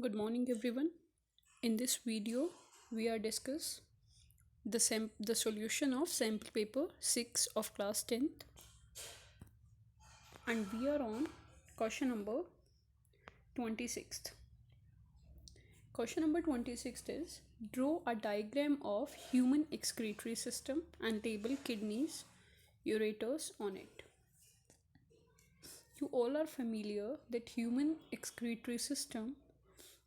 Good morning everyone. In this video we are discuss the solution of sample paper 6 of class 10th, and we are on question number 26th. Question number 26th is draw a diagram of human excretory system and label kidneys, ureters on it. You all are familiar that human excretory system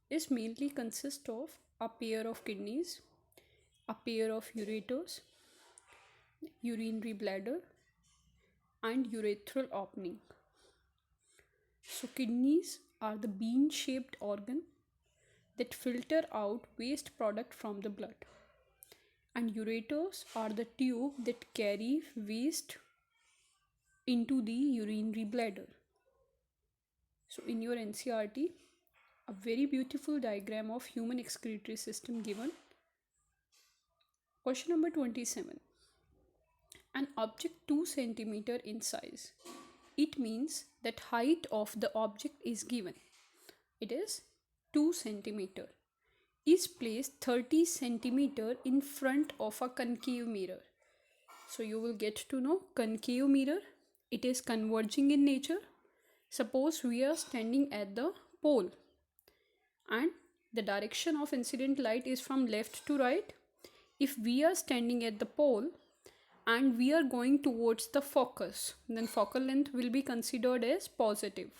is mainly consist of a pair of kidneys, a pair of ureters, urinary bladder, and urethral opening. So kidneys are the bean shaped organ that filter out waste product from the blood, and ureters are the tube that carry waste into the urinary bladder. So in your NCERT, a very beautiful diagram of human excretory system given. Question number 27. An object 2 cm in size. It means that height of the object is given. It is 2 cm. Is placed 30 cm in front of a concave mirror. So you will get to know concave mirror. It is converging in nature. Suppose we are standing at the pole and the direction of incident light is from left to right. If we are standing at the pole and we are going towards the focus, then focal length will be considered as positive.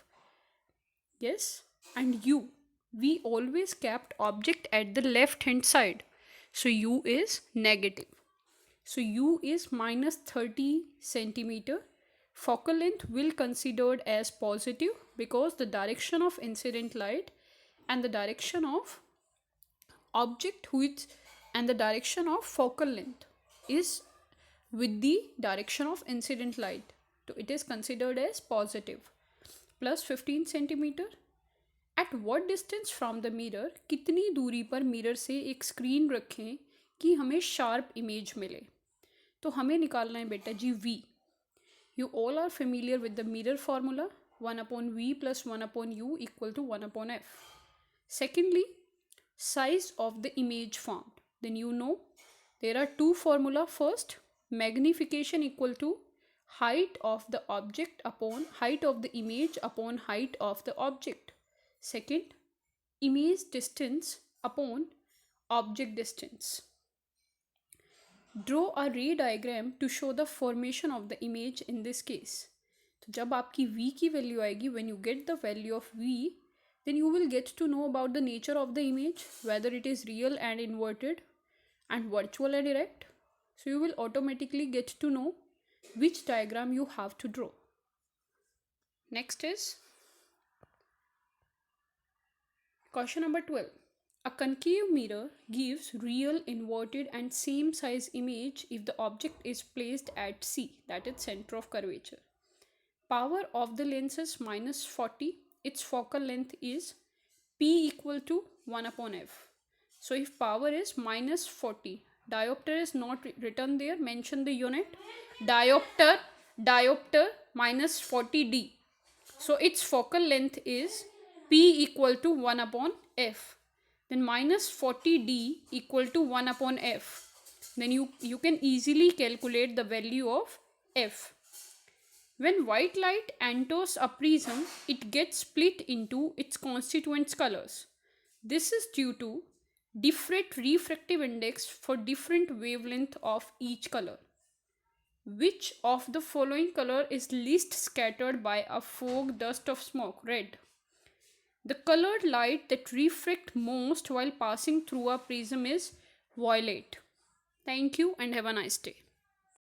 Yes, and we always kept object at the left hand side, so u is negative. So u is minus 30 centimeter. Focal length will considered as positive because the direction of incident light and the direction of object and the direction of focal length is with the direction of incident light. So it is considered as positive. Plus 15 centimeter. At what distance from the mirror, कितनी दूरी पर mirror से एक screen रखें कि हमें sharp image मिले. तो हमें निकालना है बेटा जी v. You all are familiar with the mirror formula, 1 upon v plus 1 upon u equal to 1 upon f. Secondly, size of the image formed. Then you know there are two formula. First, magnification equal to height of the object upon height of the image upon height of the object. Second, image distance upon object distance. Draw a ray diagram to show the formation of the image in this case. तो जब आपकी v की value आएगी, when you get the value of v, then you will get to know about the nature of the image, whether it is real and inverted and virtual and direct. So you will automatically get to know which diagram you have to draw. Next is question number 12. A concave mirror gives real, inverted and same size image if the object is placed at C, that is center of curvature. Power of the lens is minus 40. Its focal length is P equal to 1 upon F. So if power is minus 40, diopter is not written there, mention the unit. Diopter minus 40D. So its focal length is P equal to 1 upon F. Then minus 40D equal to 1 upon F. Then you can easily calculate the value of F. When white light enters a prism, it gets split into its constituent colors. This is due to different refractive index for different wavelength of each color. Which of the following color is least scattered by a fog dust of smoke? Red. The colored light that refract most while passing through a prism is violet. Thank you and have a nice day.